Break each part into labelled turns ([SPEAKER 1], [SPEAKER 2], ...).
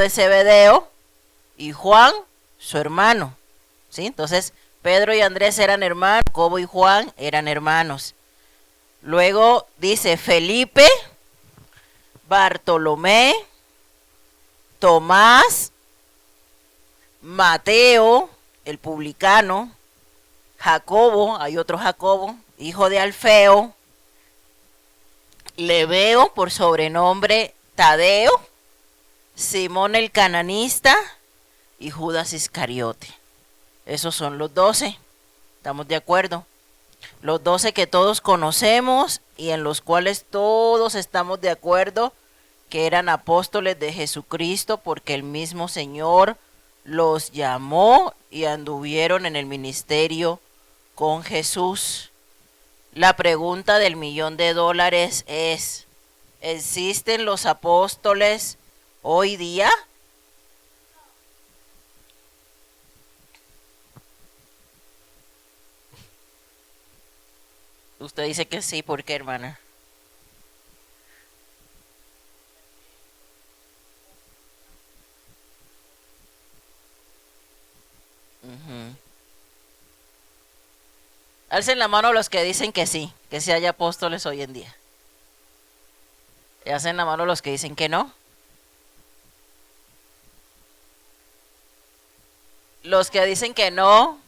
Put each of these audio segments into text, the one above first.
[SPEAKER 1] de Zebedeo, y Juan, su hermano. ¿Sí? Entonces, Pedro y Andrés eran hermanos, Jacobo y Juan eran hermanos. Luego dice Felipe, Bartolomé, Tomás, Mateo, el publicano, Jacobo, hay otro Jacobo, hijo de Alfeo, Lebeo, por sobrenombre Tadeo, Simón el cananista y Judas Iscariote. Esos son los 12. ¿Estamos de acuerdo? Los 12 que todos conocemos y en los cuales todos estamos de acuerdo que eran apóstoles de Jesucristo porque el mismo Señor los llamó y anduvieron en el ministerio con Jesús. La pregunta del $1.000.000 es, ¿existen los apóstoles hoy día? Usted dice que sí, ¿por qué, hermana? Ujú. Alcen la mano los que dicen que sí hay apóstoles hoy en día. Y hacen la mano los que dicen que no. Los que dicen que no,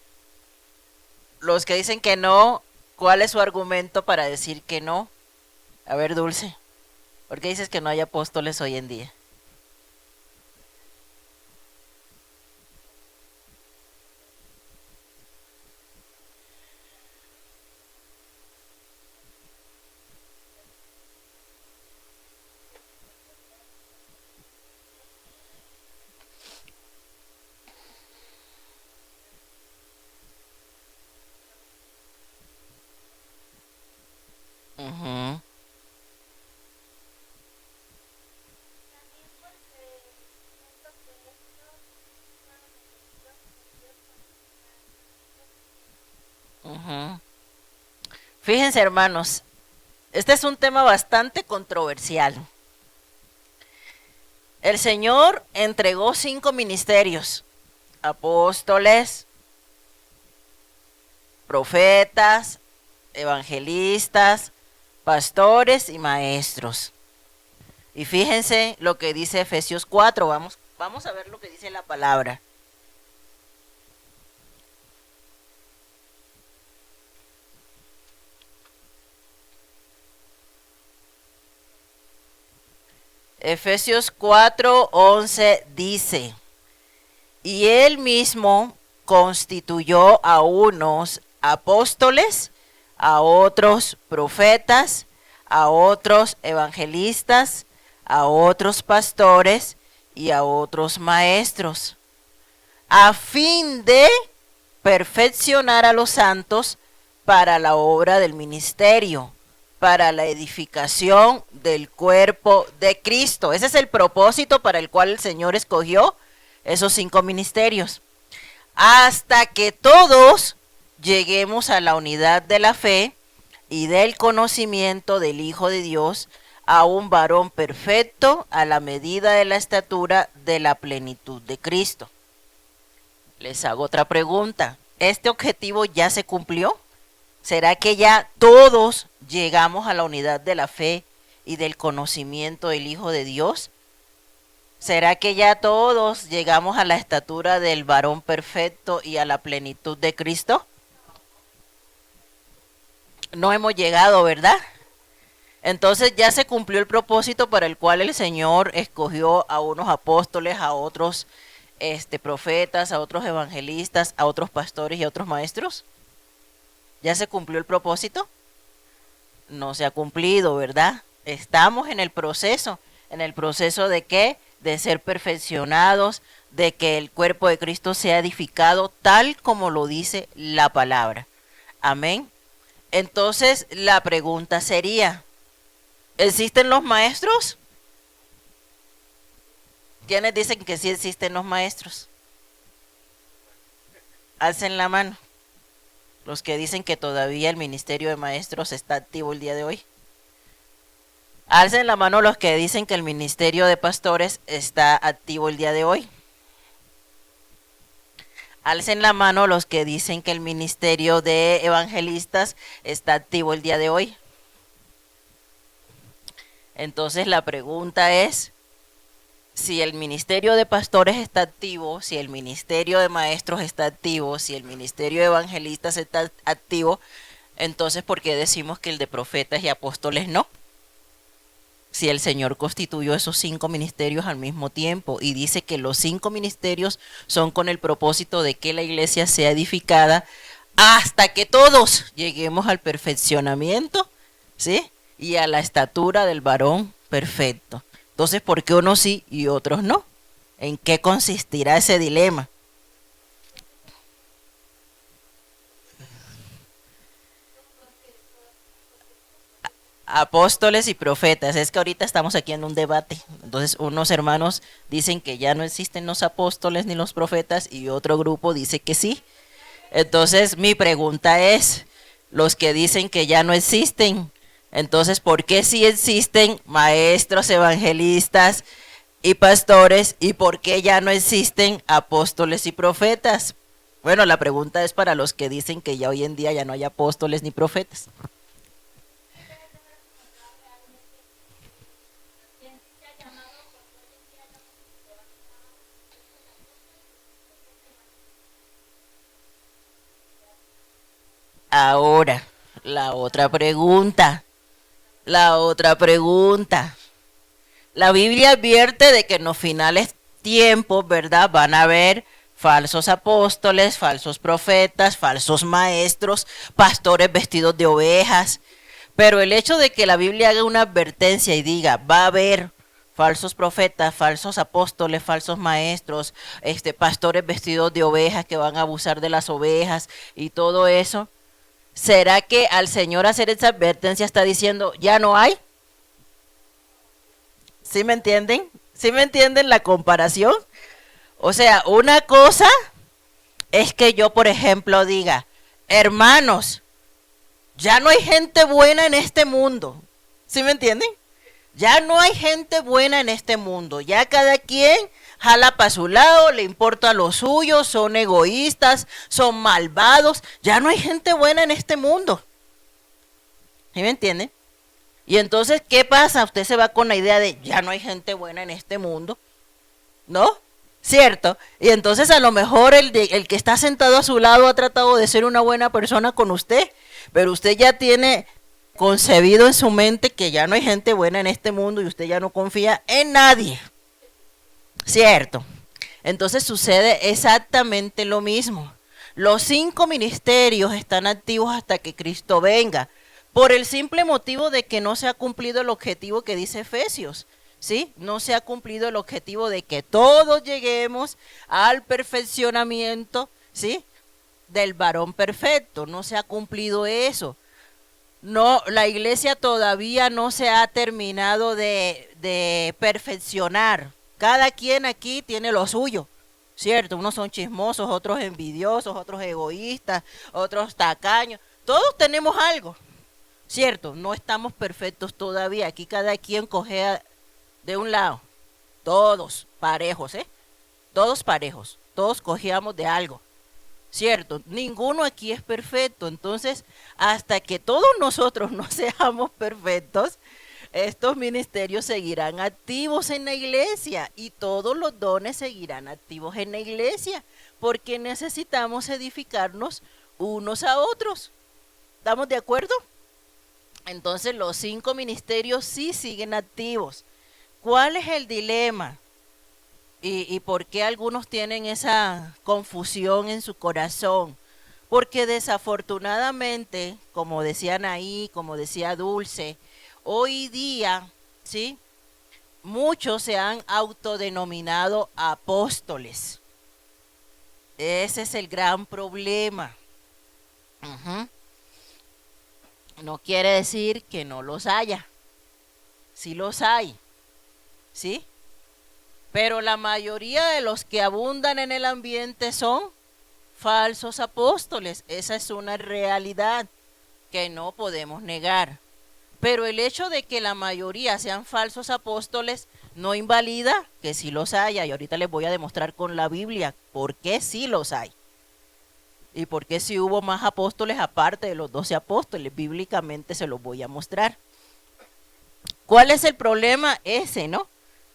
[SPEAKER 1] los que dicen que no, ¿cuál es su argumento para decir que no? A ver, Dulce, ¿por qué dices que no hay apóstoles hoy en día? Ujú, ujú. Fíjense, hermanos, este es un tema bastante controversial. El Señor entregó 5 ministerios: apóstoles, profetas, evangelistas, pastores y maestros. Y fíjense lo que dice Efesios 4. Vamos a ver lo que dice la palabra. Efesios 4:11 dice, y él mismo constituyó a unos apóstoles, a otros profetas, a otros evangelistas, a otros pastores y a otros maestros, a fin de perfeccionar a los santos para la obra del ministerio, para la edificación del cuerpo de Cristo. Ese es el propósito para el cual el Señor escogió esos 5 ministerios. Hasta que todos lleguemos a la unidad de la fe y del conocimiento del Hijo de Dios, a un varón perfecto a la medida de la estatura de la plenitud de Cristo. Les hago otra pregunta. ¿Este objetivo ya se cumplió? ¿Será que ya todos llegamos a la unidad de la fe y del conocimiento del Hijo de Dios? ¿Será que ya todos llegamos a la estatura del varón perfecto y a la plenitud de Cristo? No hemos llegado, ¿verdad? Entonces ya se cumplió el propósito para el cual el Señor escogió a unos apóstoles, a otros profetas, a otros evangelistas, a otros pastores y a otros maestros. ¿Ya se cumplió el propósito? No se ha cumplido, ¿verdad? Estamos en el proceso de qué? De ser perfeccionados, de que el cuerpo de Cristo sea edificado tal como lo dice la palabra. Amén. Entonces la pregunta sería, ¿existen los maestros? ¿Quiénes dicen que sí existen los maestros? Alcen la mano. Los que dicen que todavía el ministerio de maestros está activo el día de hoy. Alcen la mano los que dicen que el ministerio de pastores está activo el día de hoy. Alcen la mano los que dicen que el ministerio de evangelistas está activo el día de hoy. Entonces la pregunta es, si el ministerio de pastores está activo, si el ministerio de maestros está activo, si el ministerio de evangelistas está activo, entonces ¿por qué decimos que el de profetas y apóstoles no? Si el Señor constituyó esos 5 ministerios al mismo tiempo y dice que los 5 ministerios son con el propósito de que la iglesia sea edificada hasta que todos lleguemos al perfeccionamiento, ¿sí? Y a la estatura del varón perfecto. Entonces, ¿por qué unos sí y otros no? ¿En qué consistirá ese dilema? Apóstoles y profetas. Es que ahorita estamos aquí en un debate. Entonces, unos hermanos dicen que ya no existen los apóstoles ni los profetas y otro grupo dice que sí. Entonces, mi pregunta es, los que dicen que ya no existen, entonces, ¿por qué sí existen maestros, evangelistas y pastores y por qué ya no existen apóstoles y profetas? Bueno, la pregunta es para los que dicen que ya hoy en día ya no hay apóstoles ni profetas. Ahora, la otra pregunta, la otra pregunta. La Biblia advierte de que en los finales tiempos, ¿verdad? Van a haber falsos apóstoles, falsos profetas, falsos maestros, pastores vestidos de ovejas. Pero el hecho de que la Biblia haga una advertencia y diga, va a haber falsos profetas, falsos apóstoles, falsos maestros, pastores vestidos de ovejas que van a abusar de las ovejas y todo eso, ¿será que al Señor hacer esa advertencia está diciendo, ya no hay? ¿Sí me entienden? ¿Sí me entienden la comparación? O sea, una cosa es que yo, por ejemplo, diga, hermanos, ya no hay gente buena en este mundo. ¿Sí me entienden? Ya no hay gente buena en este mundo. Ya cada quien jala para su lado, le importa lo suyo, son egoístas, son malvados. Ya no hay gente buena en este mundo. ¿Sí me entienden? Y entonces, ¿qué pasa? Usted se va con la idea de ya no hay gente buena en este mundo, ¿no? ¿Cierto? Y entonces a lo mejor el que está sentado a su lado ha tratado de ser una buena persona con usted, pero usted ya tiene concebido en su mente que ya no hay gente buena en este mundo y usted ya no confía en nadie. ¿Cierto? Entonces sucede exactamente lo mismo. Los 5 ministerios están activos hasta que Cristo venga, por el simple motivo de que no se ha cumplido el objetivo que dice Efesios. ¿Sí? No se ha cumplido el objetivo de que todos lleguemos al perfeccionamiento, ¿sí? Del varón perfecto. No se ha cumplido eso. No, la iglesia todavía no se ha terminado de perfeccionar. Cada quien aquí tiene lo suyo, ¿cierto? Unos son chismosos, otros envidiosos, otros egoístas, otros tacaños. Todos tenemos algo, ¿cierto? No estamos perfectos todavía. Aquí cada quien coge de un lado. Todos parejos, ¿eh? Todos parejos. Todos cogíamos de algo. ¿Cierto? Ninguno aquí es perfecto. Entonces, hasta que todos nosotros no seamos perfectos, estos ministerios seguirán activos en la iglesia y todos los dones seguirán activos en la iglesia, porque necesitamos edificarnos unos a otros. ¿Estamos de acuerdo? Entonces, los 5 ministerios sí siguen activos. ¿Cuál es el dilema? ¿Y por qué algunos tienen esa confusión en su corazón? Porque desafortunadamente, como decían ahí, como decía Dulce, hoy día, ¿sí? Muchos se han autodenominado apóstoles. Ese es el gran problema. Ujú. No quiere decir que no los haya. Sí los hay, ¿sí? Pero la mayoría de los que abundan en el ambiente son falsos apóstoles. Esa es una realidad que no podemos negar. Pero el hecho de que la mayoría sean falsos apóstoles no invalida que sí los haya. Y ahorita les voy a demostrar con la Biblia por qué sí los hay. Y por qué sí hubo más apóstoles aparte de los 12 apóstoles. Bíblicamente se los voy a mostrar. ¿Cuál es el problema? Ese, ¿no?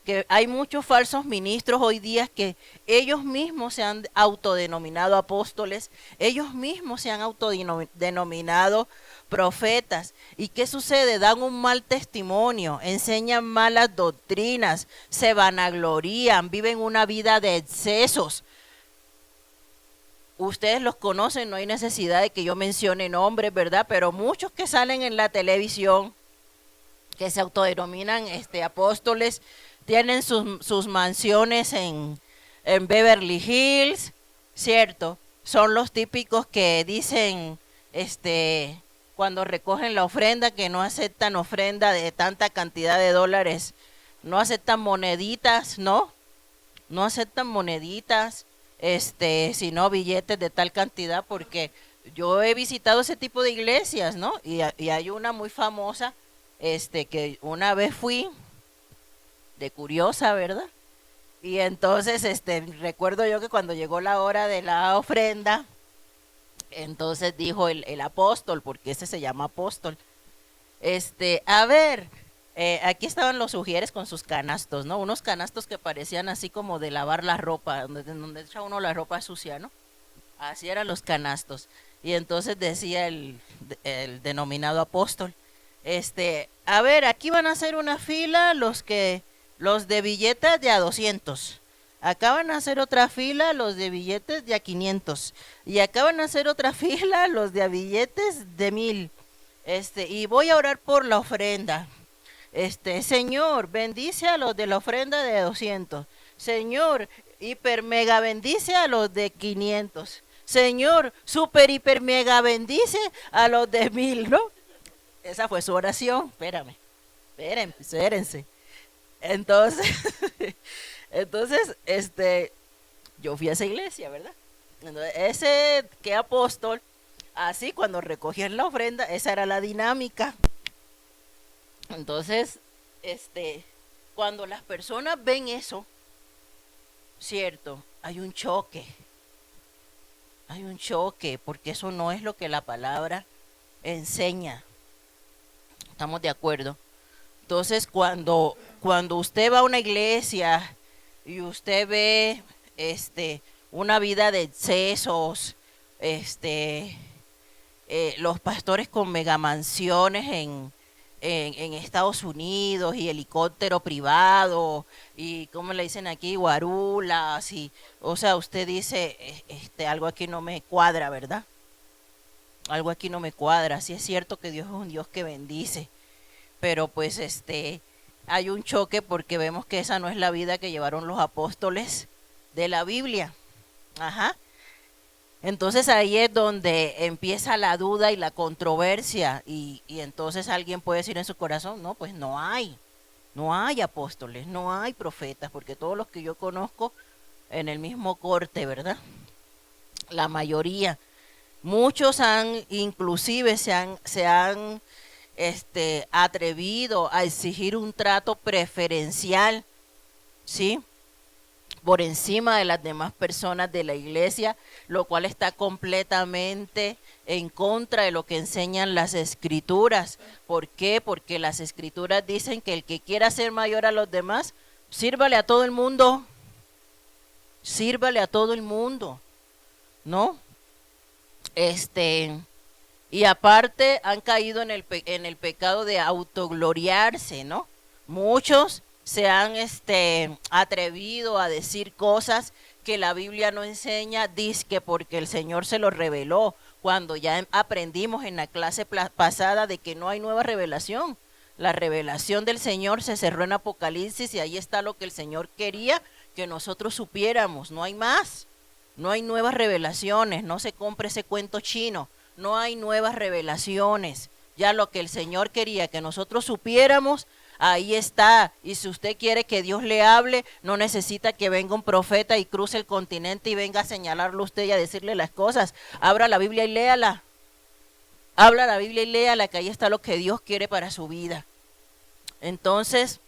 [SPEAKER 1] Que hay muchos falsos ministros hoy día que ellos mismos se han autodenominado apóstoles, ellos mismos se han autodenominado profetas. ¿Y qué sucede? Dan un mal testimonio, enseñan malas doctrinas, se vanaglorían, viven una vida de excesos. Ustedes los conocen, no hay necesidad de que yo mencione nombres, ¿verdad? Pero muchos que salen en la televisión, que se autodenominan apóstoles, tienen sus mansiones en Beverly Hills, ¿cierto? Son los típicos que dicen, cuando recogen la ofrenda, que no aceptan ofrenda de tanta cantidad de dólares, no aceptan moneditas, ¿no? No aceptan moneditas, sino billetes de tal cantidad, porque yo he visitado ese tipo de iglesias, ¿no? Y hay una muy famosa, que una vez fui, de curiosa, ¿verdad? Y entonces, recuerdo yo que cuando llegó la hora de la ofrenda, entonces dijo el apóstol, porque ese se llama apóstol, a ver, aquí estaban los sugieres con sus canastos, ¿no? Unos canastos que parecían así como de lavar la ropa, donde echa uno la ropa sucia, ¿no? Así eran los canastos. Y entonces decía el denominado apóstol, a ver, aquí van a hacer una fila los de billetes de a 200. Acá van a hacer otra fila los de billetes de a 500. Y acá van a hacer otra fila los de a billetes de 1000. Y voy a orar por la ofrenda. Señor, bendice a los de la ofrenda de 200. Señor, hiper mega bendice a los de 500. Señor, super hiper mega bendice a los de 1000, ¿no? Esa fue su oración. Espérense. Entonces, yo fui a esa iglesia, ¿verdad? Entonces, ese que apóstol, así cuando recogían la ofrenda, esa era la dinámica. Entonces, cuando las personas ven eso, cierto, hay un choque, porque eso no es lo que la palabra enseña. ¿Estamos de acuerdo? Entonces, cuando usted va a una iglesia y usted ve una vida de excesos, los pastores con megamansiones en Estados Unidos y helicóptero privado y como le dicen aquí, guarulas, y, o sea, usted dice, algo aquí no me cuadra, ¿verdad? Algo aquí no me cuadra. Sí es cierto que Dios es un Dios que bendice, pero pues hay un choque porque vemos que esa no es la vida que llevaron los apóstoles de la Biblia. Ajá. Entonces ahí es donde empieza la duda y la controversia y entonces alguien puede decir en su corazón, no, pues no hay apóstoles, no hay profetas, porque todos los que yo conozco en el mismo corte, ¿verdad? La mayoría, muchos inclusive se han atrevido a exigir un trato preferencial, ¿sí? Por encima de las demás personas de la iglesia, lo cual está completamente en contra de lo que enseñan las escrituras. ¿Por qué? Porque las escrituras dicen que el que quiera ser mayor a los demás, sírvale a todo el mundo, ¿no? Y aparte han caído en el pecado de autogloriarse, ¿no? Muchos se han atrevido a decir cosas que la Biblia no enseña, dizque porque el Señor se lo reveló, cuando ya aprendimos en la clase pasada de que no hay nueva revelación. La revelación del Señor se cerró en Apocalipsis y ahí está lo que el Señor quería que nosotros supiéramos. No hay más, no hay nuevas revelaciones, no se compre ese cuento chino, no hay nuevas revelaciones. Ya lo que el Señor quería que nosotros supiéramos, ahí está. Y si usted quiere que Dios le hable, no necesita que venga un profeta y cruce el continente y venga a señalarlo usted y a decirle las cosas. Abra la Biblia y léala. Habla la Biblia y léala, que ahí está lo que Dios quiere para su vida. Entonces,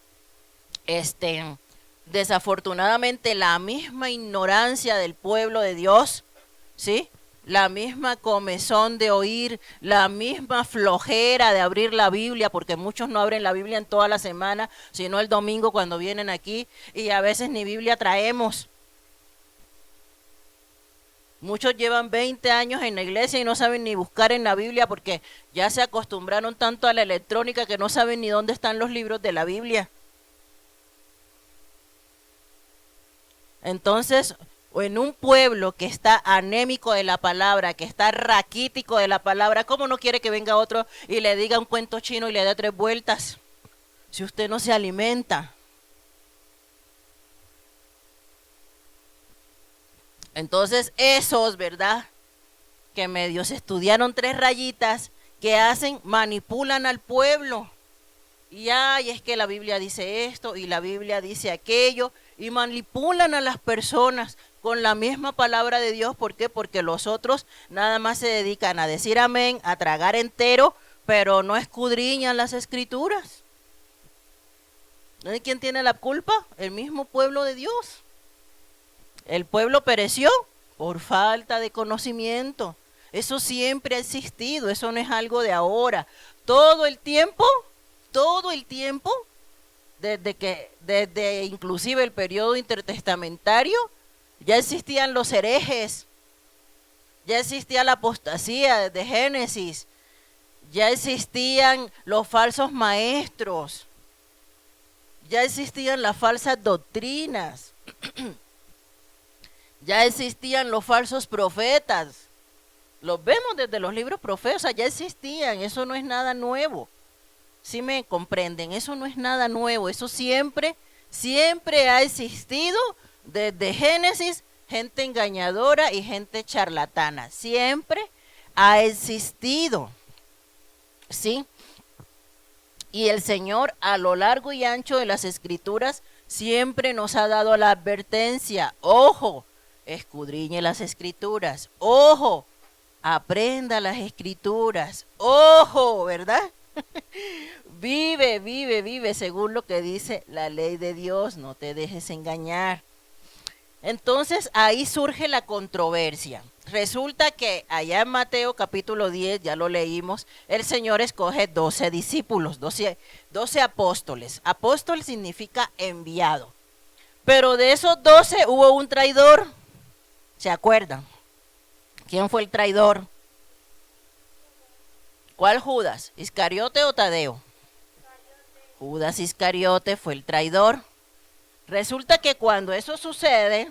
[SPEAKER 1] desafortunadamente la misma ignorancia del pueblo de Dios, ¿sí? La misma comezón de oír, la misma flojera de abrir la Biblia, porque muchos no abren la Biblia en toda la semana, sino el domingo cuando vienen aquí, y a veces ni Biblia traemos. Muchos llevan 20 años en la iglesia y no saben ni buscar en la Biblia porque ya se acostumbraron tanto a la electrónica que no saben ni dónde están los libros de la Biblia. Entonces, en un pueblo que está anémico de la palabra, que está raquítico de la palabra, ¿cómo no quiere que venga otro y le diga un cuento chino y le dé 3 vueltas? Si usted no se alimenta. Entonces, esos, ¿verdad? Que medios estudiaron 3 rayitas, ¿qué hacen? Manipulan al pueblo. Y ay, es que la Biblia dice esto y la Biblia dice aquello, y manipulan a las personas con la misma palabra de Dios. ¿Por qué? Porque los otros nada más se dedican a decir amén, a tragar entero, pero no escudriñan las escrituras. ¿No hay quién tiene la culpa? El mismo pueblo de Dios. El pueblo pereció por falta de conocimiento. Eso siempre ha existido, eso no es algo de ahora. Todo el tiempo, desde inclusive el periodo intertestamentario, ya existían los herejes, ya existía la apostasía de Génesis, ya existían los falsos maestros, ya existían las falsas doctrinas. Ya existían los falsos profetas. Los vemos desde los libros profetas, ya existían, eso no es nada nuevo. ¿Sí me comprenden? Eso no es nada nuevo, eso siempre ha existido desde Génesis, gente engañadora y gente charlatana. Siempre ha existido. ¿Sí? Y el Señor a lo largo y ancho de las Escrituras siempre nos ha dado la advertencia. Ojo, escudriñe las Escrituras. Ojo, aprenda las Escrituras. Ojo, ¿verdad? Vive según lo que dice la ley de Dios. No te dejes engañar. Entonces ahí surge la controversia. Resulta que allá en Mateo capítulo 10, ya lo leímos, el Señor escoge 12 discípulos, 12 apóstoles. Apóstol significa enviado. Pero de esos 12 hubo un traidor. ¿Se acuerdan? ¿Quién fue el traidor? ¿Cuál Judas? ¿Iscariote o Tadeo? Judas Iscariote fue el traidor. Resulta que cuando eso sucede,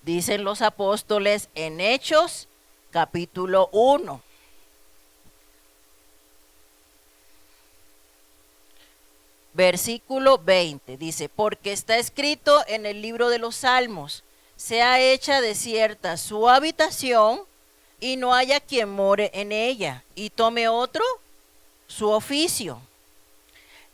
[SPEAKER 1] dicen los apóstoles en Hechos capítulo 1. Versículo 20, dice, porque está escrito en el libro de los Salmos, sea hecha desierta su habitación y no haya quien more en ella, y tome otro su oficio.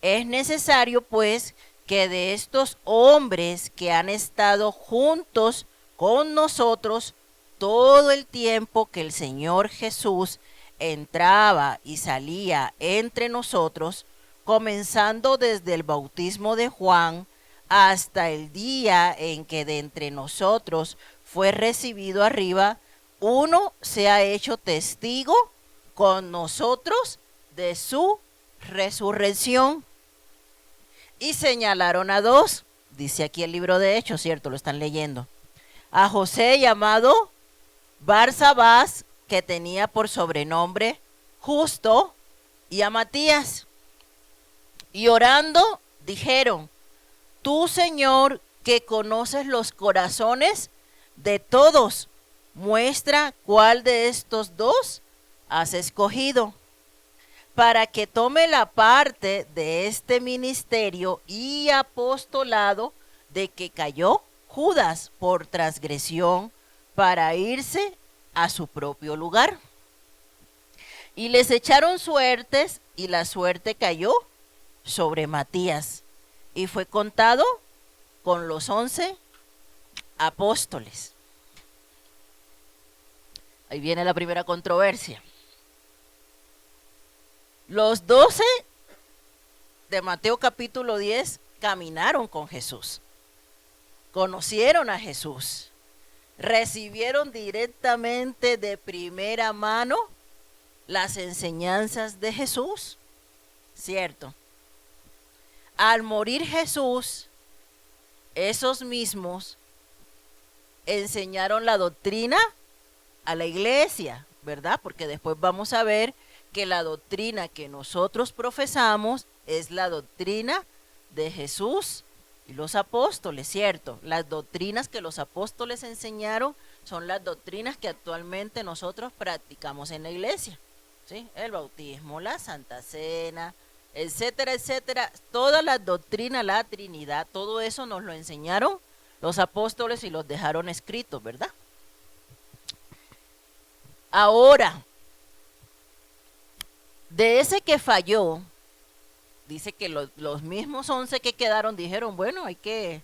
[SPEAKER 1] Es necesario, pues, que de estos hombres que han estado juntos con nosotros todo el tiempo que el Señor Jesús entraba y salía entre nosotros, comenzando desde el bautismo de Juan hasta el día en que de entre nosotros fue recibido arriba, uno se ha hecho testigo con nosotros de su resurrección. Y señalaron a 2, dice aquí el libro de Hechos, ¿cierto? Lo están leyendo. A José llamado Barsabás, que tenía por sobrenombre Justo, y a Matías. Y orando dijeron, tú, Señor, que conoces los corazones de todos, muestra cuál de estos 2 has escogido, para que tome la parte de este ministerio y apostolado de que cayó Judas por transgresión para irse a su propio lugar. Y les echaron suertes, y la suerte cayó sobre Matías, y fue contado con los 11 apóstoles. Ahí viene la primera controversia. Los 12 de Mateo capítulo 10 caminaron con Jesús, conocieron a Jesús, recibieron directamente de primera mano las enseñanzas de Jesús, ¿cierto? Al morir Jesús, esos mismos enseñaron la doctrina a la iglesia, ¿verdad? Porque después vamos a ver que la doctrina que nosotros profesamos es la doctrina de Jesús y los apóstoles, ¿cierto? Las doctrinas que los apóstoles enseñaron son las doctrinas que actualmente nosotros practicamos en la iglesia, ¿sí? El bautismo, la Santa Cena, etcétera, etcétera. Toda la doctrina, la Trinidad, todo eso nos lo enseñaron los apóstoles y los dejaron escritos, ¿verdad? Ahora, de ese que falló, dice que los mismos 11 que quedaron dijeron, bueno, hay que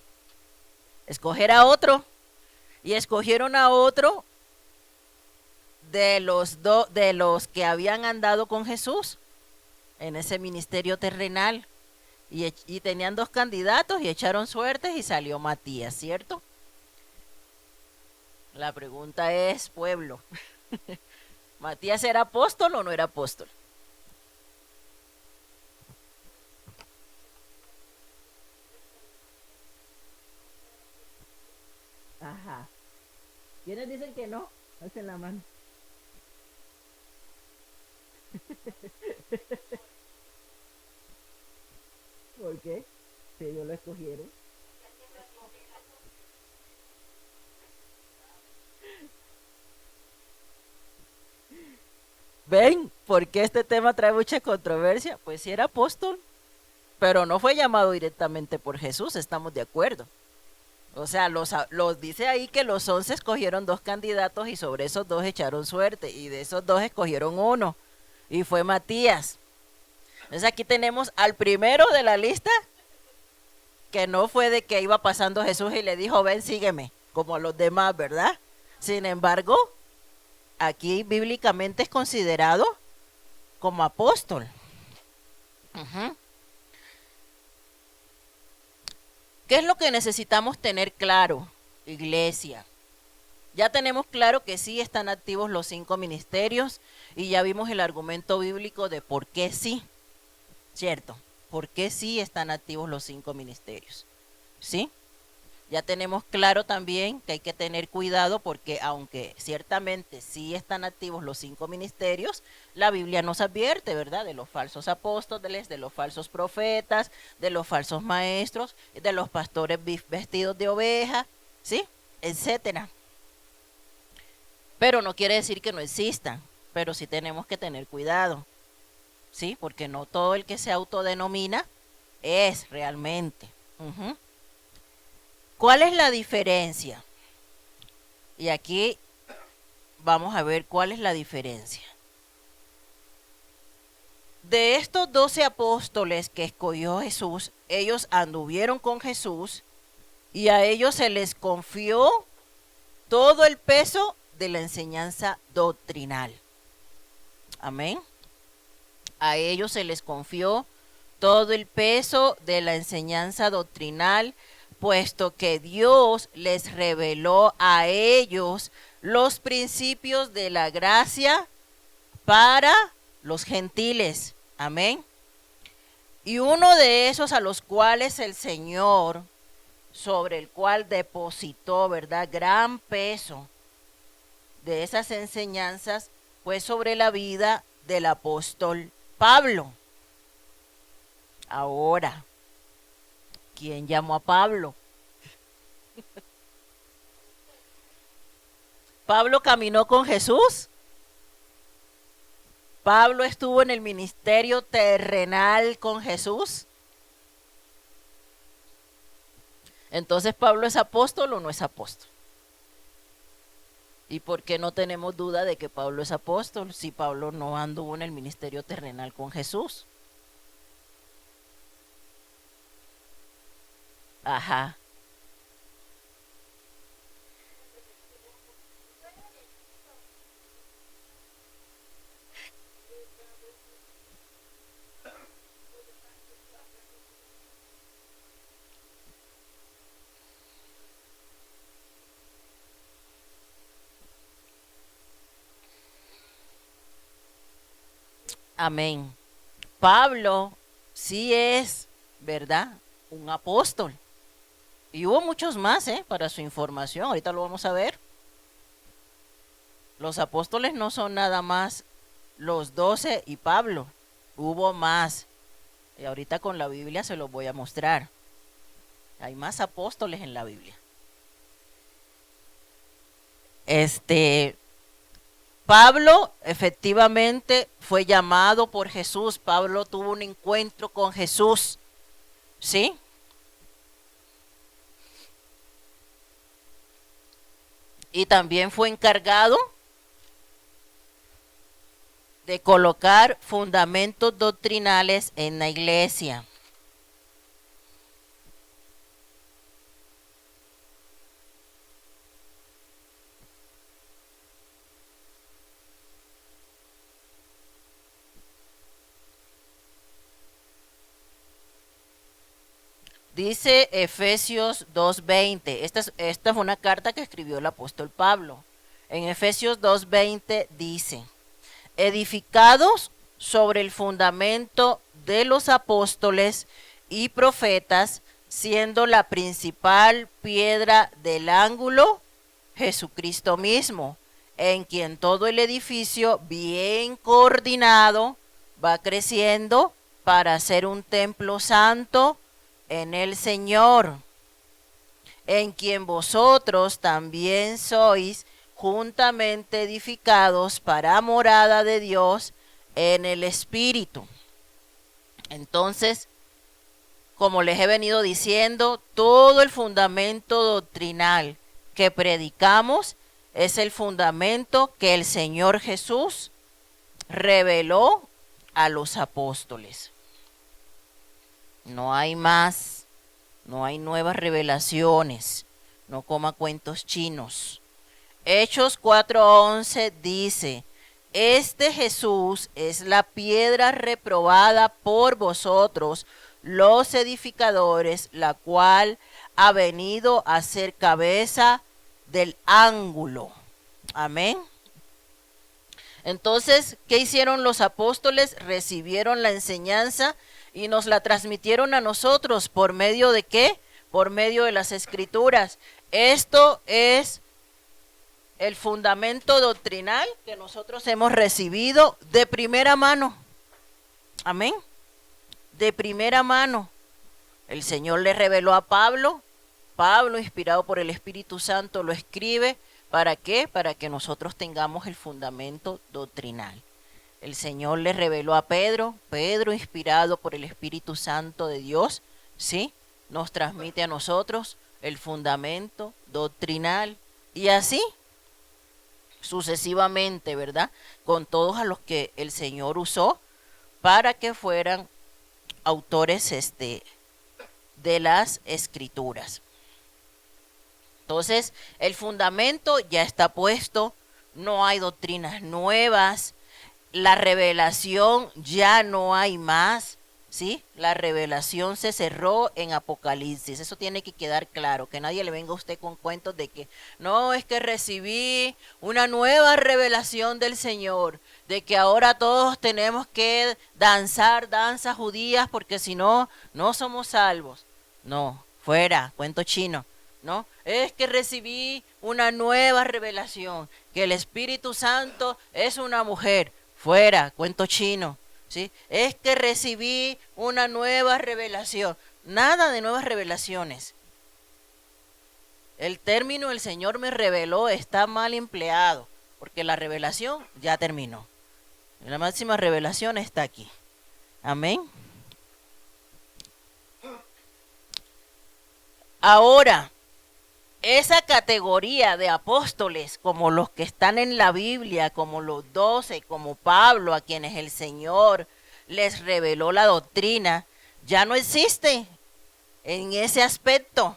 [SPEAKER 1] escoger a otro. Y escogieron a otro de los que habían andado con Jesús en ese ministerio terrenal. Y tenían 2 candidatos y echaron suertes y salió Matías, ¿cierto? La pregunta es, pueblo, ¿Matías era apóstol o no era apóstol? Ajá. ¿Quiénes dicen que no? Hacen la mano. ¿Por qué? Si ellos lo escogieron. ¿Ven? ¿Por qué este tema trae mucha controversia? Pues sí era apóstol, pero no fue llamado directamente por Jesús, estamos de acuerdo. O sea, los dice ahí que los 11 escogieron 2 candidatos y sobre esos 2 echaron suerte y de esos 2 escogieron uno y fue Matías. Entonces aquí tenemos al primero de la lista que no fue de que iba pasando Jesús y le dijo, ven, sígueme, como a los demás, ¿verdad? Sin embargo, aquí bíblicamente es considerado como apóstol. Ujú. ¿Qué es lo que necesitamos tener claro, iglesia? Ya tenemos claro que sí están activos los 5 ministerios y ya vimos el argumento bíblico de por qué sí, ¿cierto? ¿Por qué sí están activos los 5 ministerios? ¿Sí? Ya tenemos claro también que hay que tener cuidado porque aunque ciertamente sí están activos los 5 ministerios, la Biblia nos advierte, ¿verdad? De los falsos apóstoles, de los falsos profetas, de los falsos maestros, de los pastores vestidos de oveja, ¿sí? Etcétera. Pero no quiere decir que no existan, pero sí tenemos que tener cuidado, ¿sí? Porque no todo el que se autodenomina es realmente. Ujú. ¿Cuál es la diferencia? Y aquí vamos a ver cuál es la diferencia. De estos 12 apóstoles que escogió Jesús, ellos anduvieron con Jesús y a ellos se les confió todo el peso de la enseñanza doctrinal. Amén. A ellos se les confió todo el peso de la enseñanza doctrinal, puesto que Dios les reveló a ellos los principios de la gracia para los gentiles. Amén. Y uno de esos a los cuales el Señor, sobre el cual depositó, ¿verdad?, gran peso de esas enseñanzas, fue sobre la vida del apóstol Pablo. Ahora, ¿quién llamó a Pablo? ¿Pablo caminó con Jesús? ¿Pablo estuvo en el ministerio terrenal con Jesús? Entonces, ¿Pablo es apóstol o no es apóstol? ¿Y por qué no tenemos duda de que Pablo es apóstol si Pablo no anduvo en el ministerio terrenal con Jesús? Ajá. Amén. Pablo sí es, ¿verdad? Un apóstol. Y hubo muchos más, para su información. Ahorita lo vamos a ver. Los apóstoles no son nada más los 12 y Pablo. Hubo más. Y ahorita con la Biblia se los voy a mostrar. Hay más apóstoles en la Biblia. Pablo efectivamente fue llamado por Jesús. Pablo tuvo un encuentro con Jesús. ¿Sí? Y también fue encargado de colocar fundamentos doctrinales en la iglesia. Dice Efesios 2:20. Esta es una carta que escribió el apóstol Pablo. En Efesios 2:20 dice: edificados sobre el fundamento de los apóstoles y profetas, siendo la principal piedra del ángulo Jesucristo mismo, en quien todo el edificio bien coordinado va creciendo para ser un templo santo en el Señor, en quien vosotros también sois juntamente edificados para morada de Dios en el Espíritu. Entonces, como les he venido diciendo, todo el fundamento doctrinal que predicamos es el fundamento que el Señor Jesús reveló a los apóstoles. No hay más, no hay nuevas revelaciones, no coma cuentos chinos. Hechos 4:11 dice: este Jesús es la piedra reprobada por vosotros, los edificadores, la cual ha venido a ser cabeza del ángulo. Amén. Entonces, ¿qué hicieron los apóstoles? Recibieron la enseñanza y nos la transmitieron a nosotros. ¿Por medio de qué? Por medio de las Escrituras. Esto es el fundamento doctrinal que nosotros hemos recibido de primera mano. Amén. De primera mano. El Señor le reveló a Pablo. Pablo, inspirado por el Espíritu Santo, lo escribe. ¿Para qué? Para que nosotros tengamos el fundamento doctrinal. El Señor le reveló a Pedro. Pedro, inspirado por el Espíritu Santo de Dios, ¿sí?, nos transmite a nosotros el fundamento doctrinal. Y así sucesivamente, ¿verdad? Con todos a los que el Señor usó para que fueran autores de las Escrituras. Entonces, el fundamento ya está puesto, no hay doctrinas nuevas, la revelación ya no hay más, ¿sí? La revelación se cerró en Apocalipsis, eso tiene que quedar claro, que nadie le venga a usted con cuentos de que no, es que recibí una nueva revelación del Señor, de que ahora todos tenemos que danzar danzas judías porque si no, no somos salvos. No, fuera, cuento chino. ¿No? Es que recibí una nueva revelación, que el Espíritu Santo es una mujer. Fuera, cuento chino. ¿Sí? Es que recibí una nueva revelación. Nada de nuevas revelaciones. El término el Señor me reveló está mal empleado, porque la revelación ya terminó. La máxima revelación está aquí. Amén. Ahora, esa categoría de apóstoles, como los que están en la Biblia, como los 12, como Pablo, a quienes el Señor les reveló la doctrina, ya no existe en ese aspecto.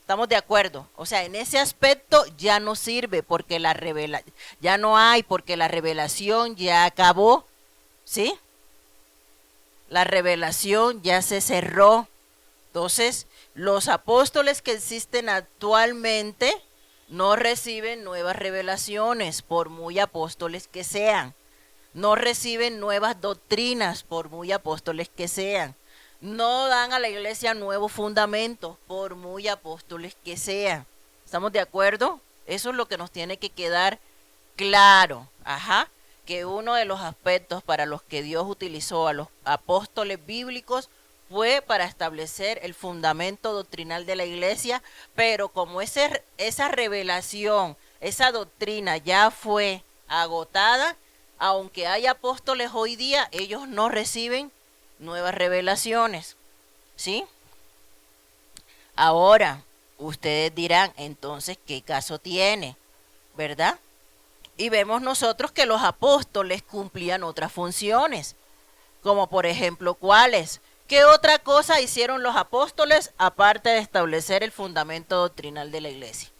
[SPEAKER 1] ¿Estamos de acuerdo? O sea, en ese aspecto ya no sirve porque ya no hay, porque la revelación ya acabó, ¿sí? La revelación ya se cerró. Entonces, los apóstoles que existen actualmente no reciben nuevas revelaciones, por muy apóstoles que sean. No reciben nuevas doctrinas, por muy apóstoles que sean. No dan a la iglesia nuevos fundamentos, por muy apóstoles que sean. ¿Estamos de acuerdo? Eso es lo que nos tiene que quedar claro. Ajá. Que uno de los aspectos para los que Dios utilizó a los apóstoles bíblicos fue para establecer el fundamento doctrinal de la iglesia, pero como esa revelación, esa doctrina ya fue agotada, aunque hay apóstoles hoy día, ellos no reciben nuevas revelaciones, ¿sí? Ahora, ustedes dirán, entonces, ¿qué caso tiene? ¿Verdad? Y vemos nosotros que los apóstoles cumplían otras funciones, como por ejemplo, ¿cuáles? ¿Qué otra cosa hicieron los apóstoles aparte de establecer el fundamento doctrinal de la iglesia?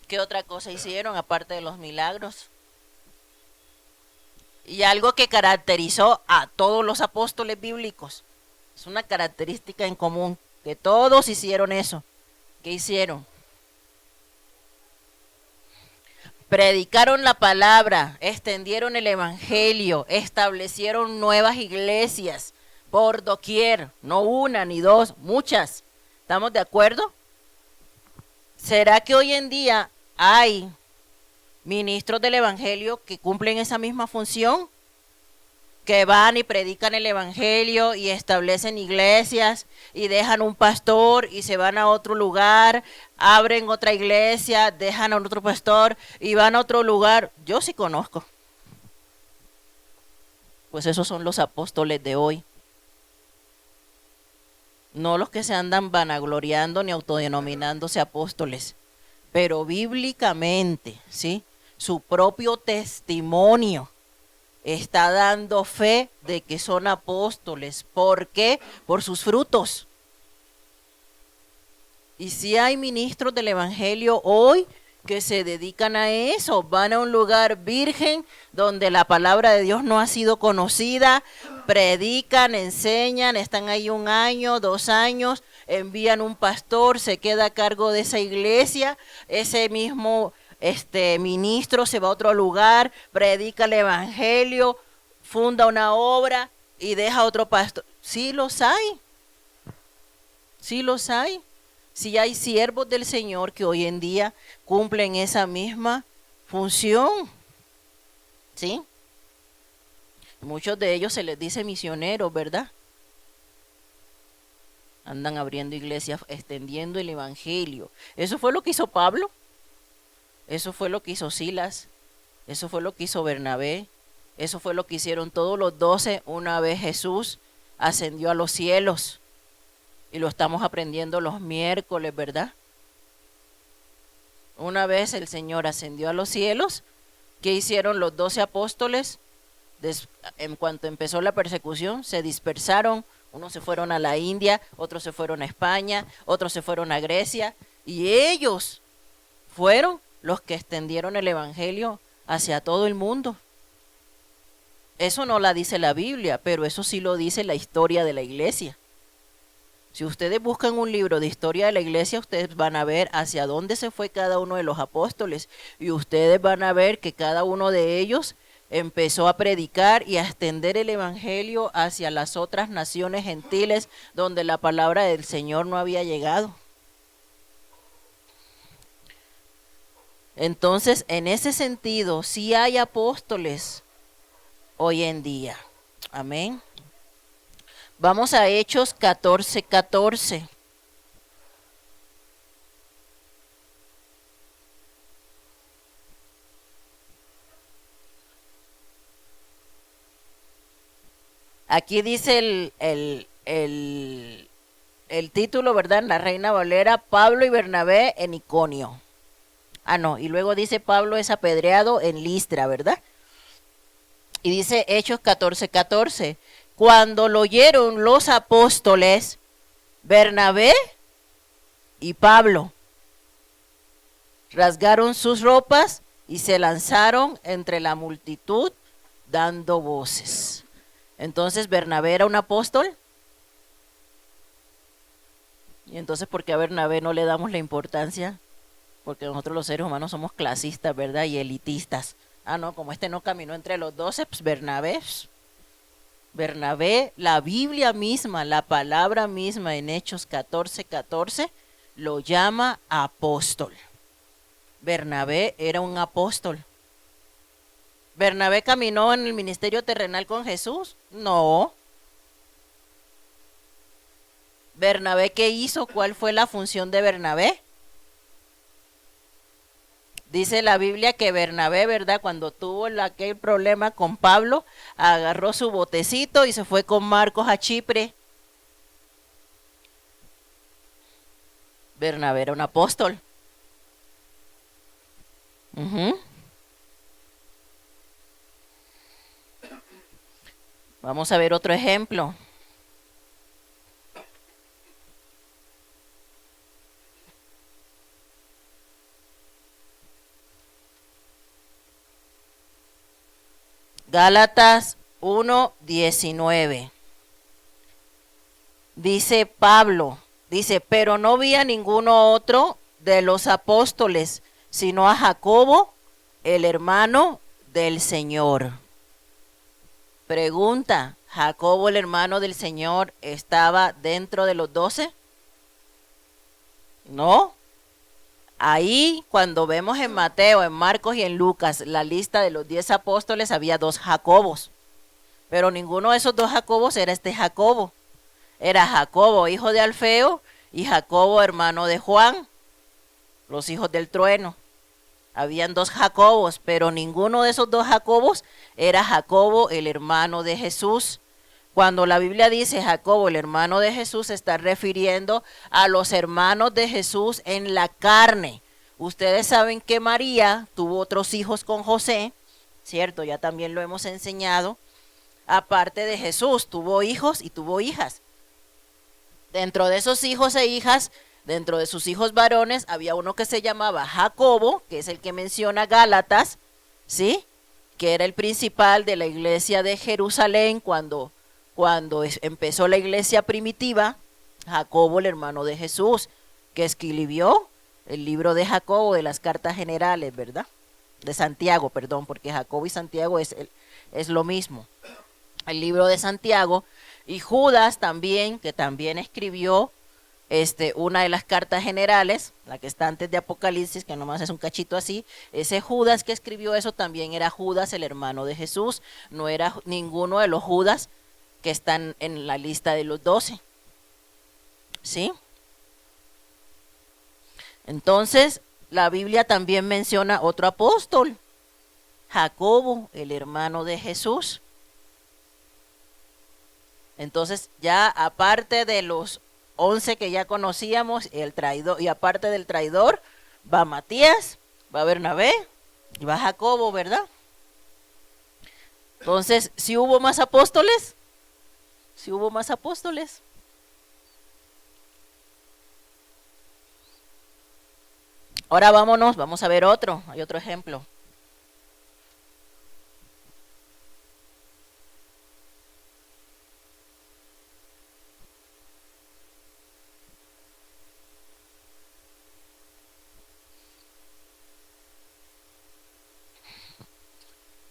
[SPEAKER 1] ¿Qué otra cosa hicieron aparte de los milagros? Y algo que caracterizó a todos los apóstoles bíblicos. Es una característica en común, que todos hicieron eso. ¿Qué hicieron? Predicaron la palabra, extendieron el evangelio, establecieron nuevas iglesias por doquier, no una ni dos, muchas. ¿Estamos de acuerdo? ¿Será que hoy en día hay ministros del evangelio que cumplen esa misma función? Que van y predican el evangelio y establecen iglesias y dejan un pastor y se van a otro lugar, abren otra iglesia, dejan a otro pastor y van a otro lugar. Yo sí conozco. Pues esos son los apóstoles de hoy. No los que se andan vanagloriando ni autodenominándose apóstoles, pero bíblicamente, ¿sí? Su propio testimonio está dando fe de que son apóstoles. ¿Por qué? Por sus frutos. Y si hay ministros del evangelio hoy que se dedican a eso, van a un lugar virgen donde la palabra de Dios no ha sido conocida, predican, enseñan, están ahí 1 año, 2 años, envían un pastor, se queda a cargo de esa iglesia, ese mismo ministro se va a otro lugar, predica el evangelio, funda una obra y deja otro pastor. Sí los hay, sí los hay. Sí hay siervos del Señor que hoy en día cumplen esa misma función, ¿sí? Muchos de ellos se les dice misioneros, ¿verdad? Andan abriendo iglesias, extendiendo el evangelio. Eso fue lo que hizo Pablo. Eso fue lo que hizo Silas, eso fue lo que hizo Bernabé, eso fue lo que hicieron todos los 12 una vez Jesús ascendió a los cielos. Y lo estamos aprendiendo los miércoles, ¿verdad? Una vez el Señor ascendió a los cielos, ¿qué hicieron los 12 apóstoles? En cuanto empezó la persecución, se dispersaron. Unos se fueron a la India, otros se fueron a España, otros se fueron a Grecia. Y ellos fueron los que extendieron el evangelio hacia todo el mundo. Eso no la dice la Biblia, pero eso sí lo dice la historia de la iglesia. Si ustedes buscan un libro de historia de la iglesia, ustedes van a ver hacia dónde se fue cada uno de los apóstoles y ustedes van a ver que cada uno de ellos empezó a predicar y a extender el evangelio hacia las otras naciones gentiles donde la palabra del Señor no había llegado. Entonces, en ese sentido, sí hay apóstoles hoy en día. Amén. Vamos a Hechos 14:14. Aquí dice el título, ¿verdad? En la Reina Valera, Pablo y Bernabé en Iconio. Ah, no, y luego dice Pablo es apedreado en Listra, ¿verdad? Y dice Hechos 14:14. Cuando lo oyeron los apóstoles, Bernabé y Pablo rasgaron sus ropas y se lanzaron entre la multitud dando voces. Entonces, ¿Bernabé era un apóstol? Y entonces, ¿por qué a Bernabé no le damos la importancia porque nosotros los seres humanos somos clasistas, ¿verdad? Y elitistas. Ah, no, como este no caminó entre los 12, pues Bernabé, la Biblia misma, la palabra misma en Hechos 14:14, lo llama apóstol. Bernabé era un apóstol. ¿Bernabé caminó en el ministerio terrenal con Jesús? No. ¿Bernabé qué hizo? ¿Cuál fue la función de Bernabé? Dice la Biblia que Bernabé, ¿verdad? Cuando tuvo aquel problema con Pablo, agarró su botecito y se fue con Marcos a Chipre. Bernabé era un apóstol. Vamos a ver otro ejemplo. Gálatas 1:19. Dice Pablo, pero no vi a ninguno otro de los apóstoles, sino a Jacobo, el hermano del Señor. Pregunta, ¿Jacobo, el hermano del Señor, estaba dentro de los 12? No. Ahí, cuando vemos en Mateo, en Marcos y en Lucas la lista de los 10 apóstoles, había 2 Jacobos. Pero ninguno de esos 2 Jacobos era este Jacobo. Era Jacobo, hijo de Alfeo, y Jacobo, hermano de Juan, los hijos del trueno. Habían 2 Jacobos, pero ninguno de esos 2 Jacobos era Jacobo, el hermano de Jesús. Cuando la Biblia dice Jacobo, el hermano de Jesús, se está refiriendo a los hermanos de Jesús en la carne. Ustedes saben que María tuvo otros hijos con José, ¿cierto? Ya también lo hemos enseñado. Aparte de Jesús, tuvo hijos y tuvo hijas. Dentro de esos hijos e hijas, dentro de sus hijos varones, había uno que se llamaba Jacobo, que es el que menciona Gálatas, ¿sí? Que era el principal de la iglesia de Jerusalén cuando empezó la iglesia primitiva. Jacobo, el hermano de Jesús, que escribió el libro de Jacobo, de las cartas generales, ¿verdad? De Santiago, perdón, porque Jacobo y Santiago es lo mismo. El libro de Santiago. Y Judas también, que también escribió una de las cartas generales, la que está antes de Apocalipsis, que nomás es un cachito así. Ese Judas que escribió eso también era Judas, el hermano de Jesús. No era ninguno de los Judas que están en la lista de los 12. ¿Sí? Entonces, la Biblia también menciona otro apóstol, Jacobo, el hermano de Jesús. Entonces, ya aparte de los 11 que ya conocíamos, el traidor, y aparte del traidor, va Matías, va Bernabé y va Jacobo, ¿verdad? Entonces, ¿sí hubo más apóstoles? ¿Sí hubo más apóstoles? Ahora vámonos, vamos a ver otro, hay otro ejemplo.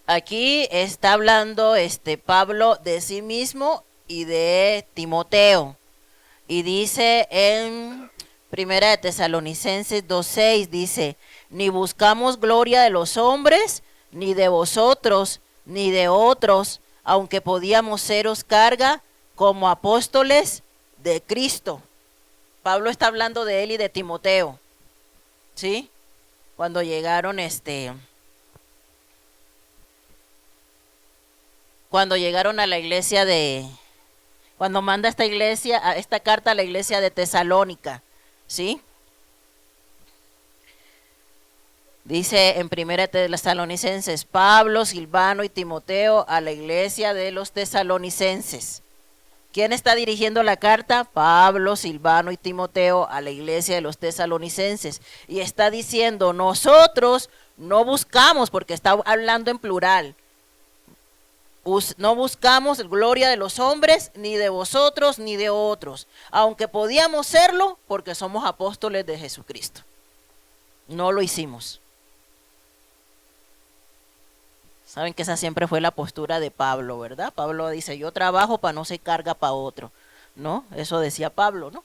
[SPEAKER 1] Aquí está hablando Pablo de sí mismo y de Timoteo. Y dice en Primera de Tesalonicenses 2:6, dice, ni buscamos gloria de los hombres, ni de vosotros, ni de otros, aunque podíamos seros carga como apóstoles de Cristo. Pablo está hablando de él y de Timoteo, ¿sí? Cuando llegaron a la iglesia cuando manda esta carta a la iglesia de Tesalónica, ¿sí? Dice en Primera de Tesalonicenses, Pablo, Silvano y Timoteo a la iglesia de los tesalonicenses. ¿Quién está dirigiendo la carta? Pablo, Silvano y Timoteo a la iglesia de los tesalonicenses. Y está diciendo, nosotros no buscamos, porque está hablando en plural, no buscamos gloria de los hombres, ni de vosotros, ni de otros, aunque podíamos serlo porque somos apóstoles de Jesucristo. No lo hicimos. Saben que esa siempre fue la postura de Pablo, ¿verdad? Pablo dice, yo trabajo para no ser carga para otro, ¿no? Eso decía Pablo, ¿no?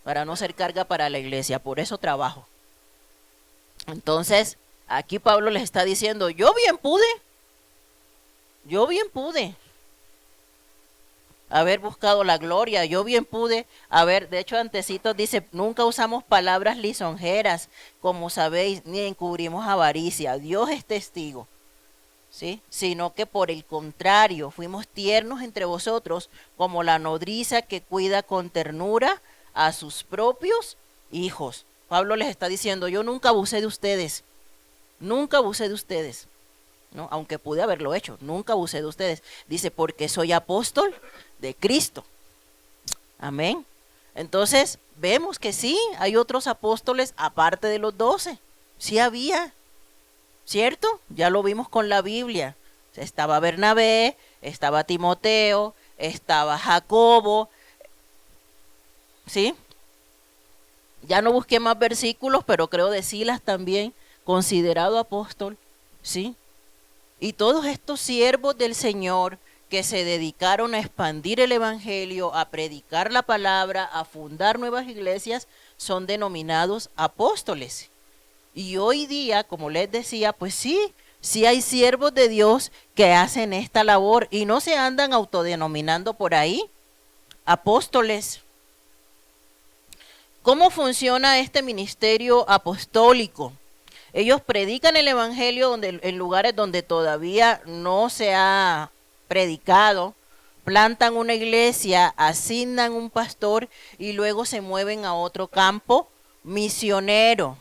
[SPEAKER 1] Para no ser carga para la iglesia, por eso trabajo. Entonces, aquí Pablo les está diciendo, yo bien pude haber buscado la gloria, yo bien pude haber, de hecho antecitos dice, nunca usamos palabras lisonjeras, como sabéis, ni encubrimos avaricia, Dios es testigo. ¿Sí? Sino que por el contrario, fuimos tiernos entre vosotros, como la nodriza que cuida con ternura a sus propios hijos. Pablo les está diciendo, yo nunca abusé de ustedes, nunca abusé de ustedes, ¿no? Aunque pude haberlo hecho, nunca abusé de ustedes. Dice, porque soy apóstol de Cristo. Amén. Entonces, vemos que sí, hay otros apóstoles aparte de los 12. Sí había. ¿Cierto? Ya lo vimos con la Biblia. Estaba Bernabé, estaba Timoteo, estaba Jacobo. ¿Sí? Ya no busqué más versículos, pero creo de Silas también, considerado apóstol. ¿Sí? Y todos estos siervos del Señor que se dedicaron a expandir el evangelio, a predicar la palabra, a fundar nuevas iglesias, son denominados apóstoles. Y hoy día, como les decía, pues sí hay siervos de Dios que hacen esta labor y no se andan autodenominando por ahí apóstoles. ¿Cómo funciona este ministerio apostólico? Ellos predican el evangelio en lugares donde todavía no se ha predicado, plantan una iglesia, asignan un pastor y luego se mueven a otro campo misionero.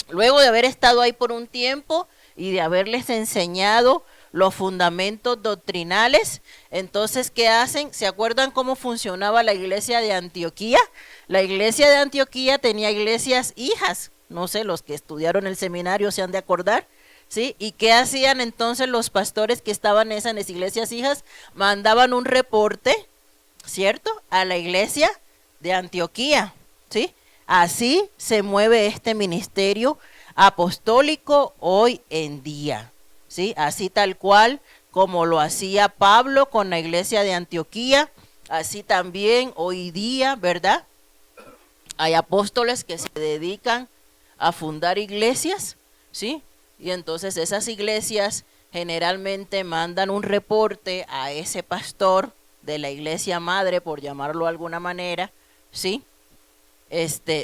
[SPEAKER 1] Luego de haber estado ahí por un tiempo y de haberles enseñado los fundamentos doctrinales, entonces, ¿qué hacen? ¿Se acuerdan cómo funcionaba la iglesia de Antioquía? La iglesia de Antioquía tenía iglesias hijas, no sé, los que estudiaron el seminario se han de acordar, ¿sí? ¿Y qué hacían entonces los pastores que estaban en esas iglesias hijas? Mandaban un reporte, ¿cierto?, a la iglesia de Antioquía, ¿sí? Así se mueve este ministerio apostólico hoy en día, ¿sí? Así tal cual como lo hacía Pablo con la iglesia de Antioquía, así también hoy día, ¿verdad? Hay apóstoles que se dedican a fundar iglesias, ¿sí? Y entonces esas iglesias generalmente mandan un reporte a ese pastor de la iglesia madre, por llamarlo de alguna manera, ¿sí?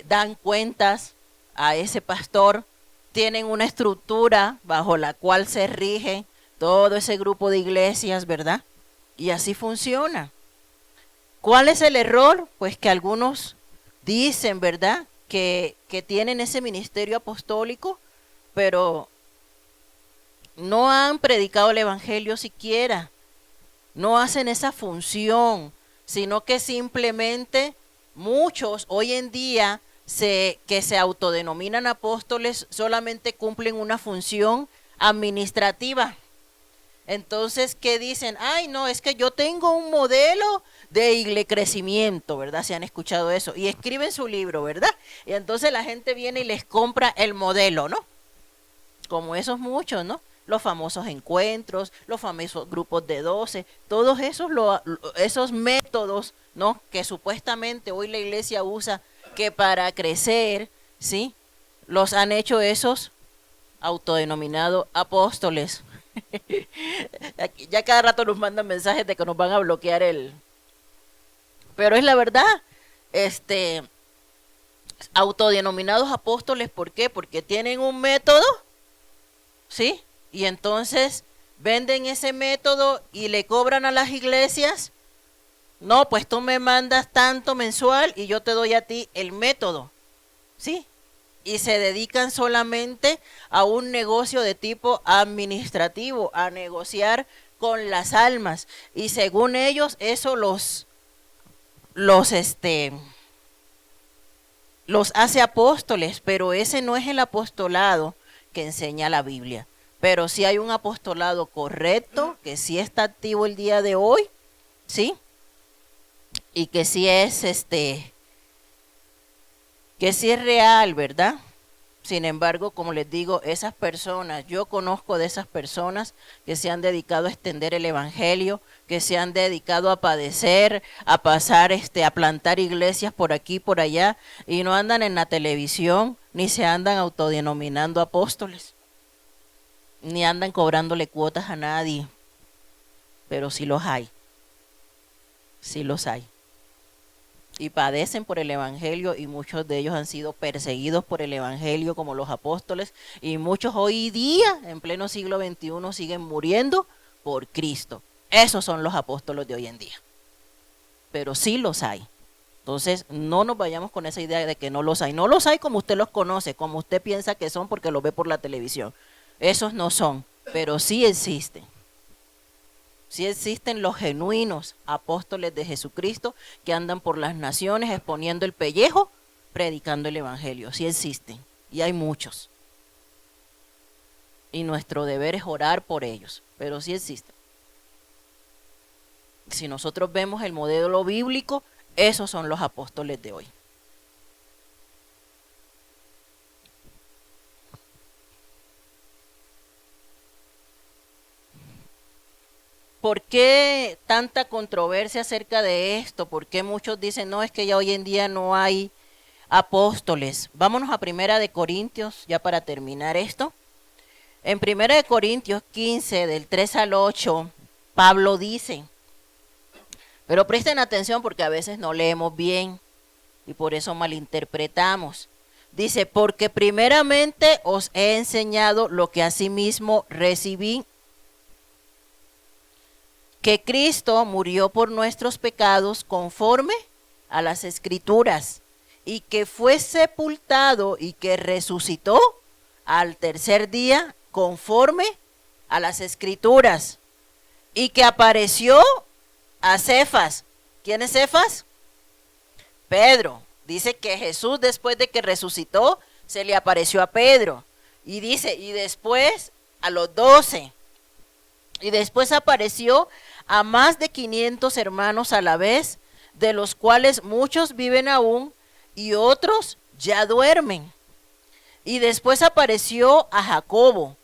[SPEAKER 1] Dan cuentas a ese pastor, tienen una estructura bajo la cual se rige todo ese grupo de iglesias, ¿verdad? Y así funciona. ¿Cuál es el error? Pues que algunos dicen, ¿verdad?, que tienen ese ministerio apostólico, pero no han predicado el evangelio siquiera, no hacen esa función, sino que simplemente muchos hoy en día que se autodenominan apóstoles solamente cumplen una función administrativa. Entonces, ¿qué dicen? Ay, no, es que yo tengo un modelo de crecimiento, ¿verdad? Si han escuchado eso. Y escriben su libro, ¿verdad? Y entonces la gente viene y les compra el modelo, ¿no? Como esos muchos, ¿no? Los famosos encuentros, los famosos grupos de 12, todos esos métodos, ¿no?, que supuestamente hoy la iglesia usa que para crecer, ¿sí?, los han hecho esos autodenominados apóstoles. Ya cada rato nos mandan mensajes de que nos van a bloquear pero es la verdad, autodenominados apóstoles, ¿por qué? Porque tienen un método, ¿sí? Y entonces venden ese método y le cobran a las iglesias. No, pues tú me mandas tanto mensual y yo te doy a ti el método, ¿sí? Y se dedican solamente a un negocio de tipo administrativo, a negociar con las almas. Y según ellos, eso los hace apóstoles, pero ese no es el apostolado que enseña la Biblia. Pero sí hay un apostolado correcto, que sí está activo el día de hoy, ¿sí? Y que sí es que sí es real, ¿verdad? Sin embargo, como les digo, esas personas, yo conozco de esas personas que se han dedicado a extender el evangelio, que se han dedicado a padecer, a pasar, a plantar iglesias por aquí y por allá, y no andan en la televisión, ni se andan autodenominando apóstoles, ni andan cobrándole cuotas a nadie, pero sí los hay, sí los hay. Y padecen por el evangelio, y muchos de ellos han sido perseguidos por el evangelio como los apóstoles, y muchos hoy día en pleno siglo XXI siguen muriendo por Cristo. Esos son los apóstoles de hoy en día, pero sí los hay. Entonces no nos vayamos con esa idea de que no los hay. No los hay como usted los conoce, como usted piensa que son porque los ve por la televisión. Esos no son, pero sí existen. Sí existen los genuinos apóstoles de Jesucristo que andan por las naciones exponiendo el pellejo, predicando el evangelio. Sí existen, y hay muchos. Y nuestro deber es orar por ellos, pero sí existen. Si nosotros vemos el modelo bíblico, esos son los apóstoles de hoy. ¿Por qué tanta controversia acerca de esto? ¿Por qué muchos dicen, no, es que ya hoy en día no hay apóstoles? Vámonos a Primera de Corintios, ya para terminar esto. En Primera de Corintios 15, del 3 al 8, Pablo dice, pero presten atención porque a veces no leemos bien y por eso malinterpretamos. Dice, porque primeramente os he enseñado lo que asimismo recibí, que Cristo murió por nuestros pecados conforme a las Escrituras, y que fue sepultado y que resucitó al tercer día conforme a las Escrituras, y que apareció a Cefas. ¿Quién es Cefas? Pedro. Dice que Jesús, después de que resucitó, se le apareció a Pedro, y dice, y después a los 12, y después apareció a más de 500 hermanos a la vez, de los cuales muchos viven aún y otros ya duermen. Y después apareció a Jacobo,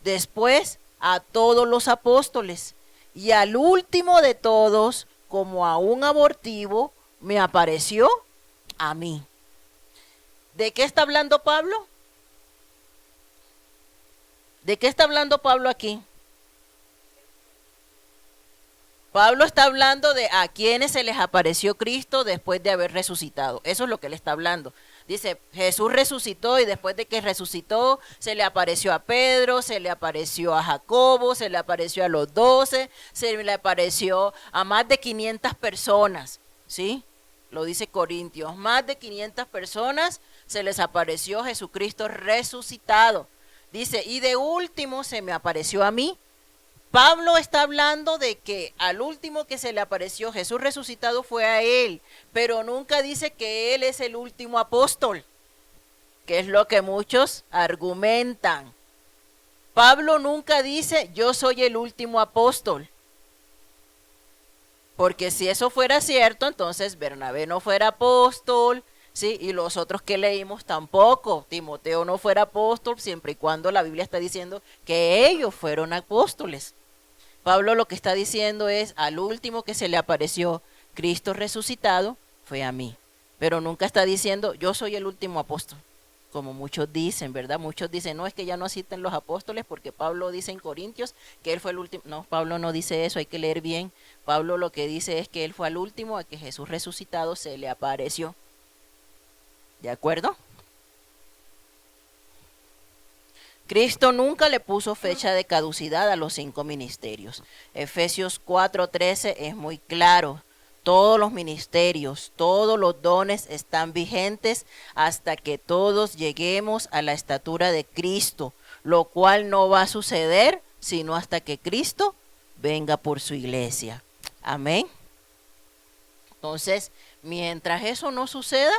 [SPEAKER 1] después a todos los apóstoles, y al último de todos, como a un abortivo, me apareció a mí. ¿De qué está hablando Pablo? ¿De qué está hablando Pablo aquí? Pablo está hablando de a quienes se les apareció Cristo después de haber resucitado. Eso es lo que él está hablando. Dice, Jesús resucitó, y después de que resucitó, se le apareció a Pedro, se le apareció a Jacobo, se le apareció a los 12, se le apareció a más de 500 personas, ¿sí? Lo dice Corintios, más de 500 personas se les apareció Jesucristo resucitado. Dice, y de último se me apareció a mí. Pablo está hablando de que al último que se le apareció Jesús resucitado fue a él, pero nunca dice que él es el último apóstol, que es lo que muchos argumentan. Pablo nunca dice, yo soy el último apóstol, porque si eso fuera cierto, entonces Bernabé no fuera apóstol, ¿sí? Y los otros que leímos tampoco. Timoteo no fuera apóstol, siempre y cuando la Biblia está diciendo que ellos fueron apóstoles. Pablo lo que está diciendo es, al último que se le apareció Cristo resucitado fue a mí, pero nunca está diciendo, yo soy el último apóstol, como muchos dicen, ¿verdad? Muchos dicen, no, es que ya no existen los apóstoles porque Pablo dice en Corintios que él fue el último. No, Pablo no dice eso, hay que leer bien. Pablo lo que dice es que él fue al último a que Jesús resucitado se le apareció. ¿De acuerdo? Cristo nunca le puso fecha de caducidad a los 5 ministerios. Efesios 4:13 es muy claro. Todos los ministerios, todos los dones están vigentes hasta que todos lleguemos a la estatura de Cristo, lo cual no va a suceder sino hasta que Cristo venga por su iglesia. Amén. Entonces, mientras eso no suceda,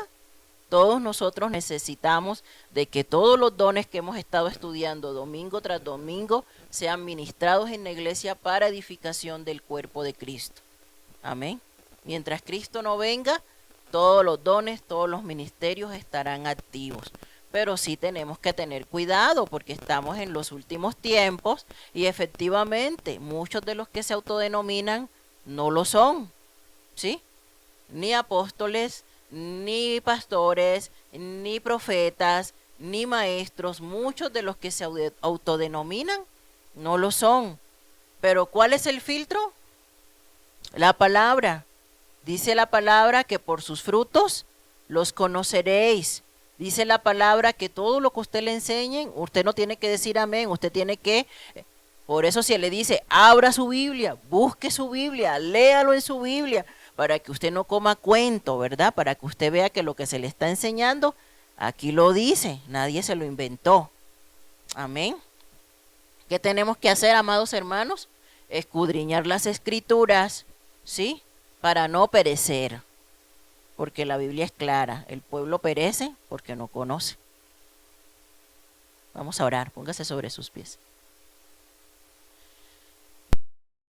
[SPEAKER 1] todos nosotros necesitamos de que todos los dones que hemos estado estudiando domingo tras domingo sean ministrados en la iglesia para edificación del cuerpo de Cristo. Amén. Mientras Cristo no venga, todos los dones, todos los ministerios estarán activos. pero sí tenemos que tener cuidado porque estamos en los últimos tiempos y efectivamente muchos de los que se autodenominan no lo son, ¿sí? Ni apóstoles, ni pastores, ni profetas, ni maestros, muchos de los que se autodenominan no lo son. Pero ¿cuál es el filtro? La palabra. Dice la palabra que por sus frutos los conoceréis. Dice la palabra que todo lo que usted le enseñen, usted no tiene que decir amén, usted tiene que... Por eso se le dice, abra su Biblia, busque su Biblia, léalo en su Biblia, para que usted no coma cuento, ¿verdad? Para que usted vea que lo que se le está enseñando, aquí lo dice, nadie se lo inventó. Amén. ¿Qué tenemos que hacer, amados hermanos? Escudriñar las escrituras, ¿sí? Para no perecer, porque la Biblia es clara, el pueblo perece porque no conoce. Vamos a orar, póngase sobre sus pies.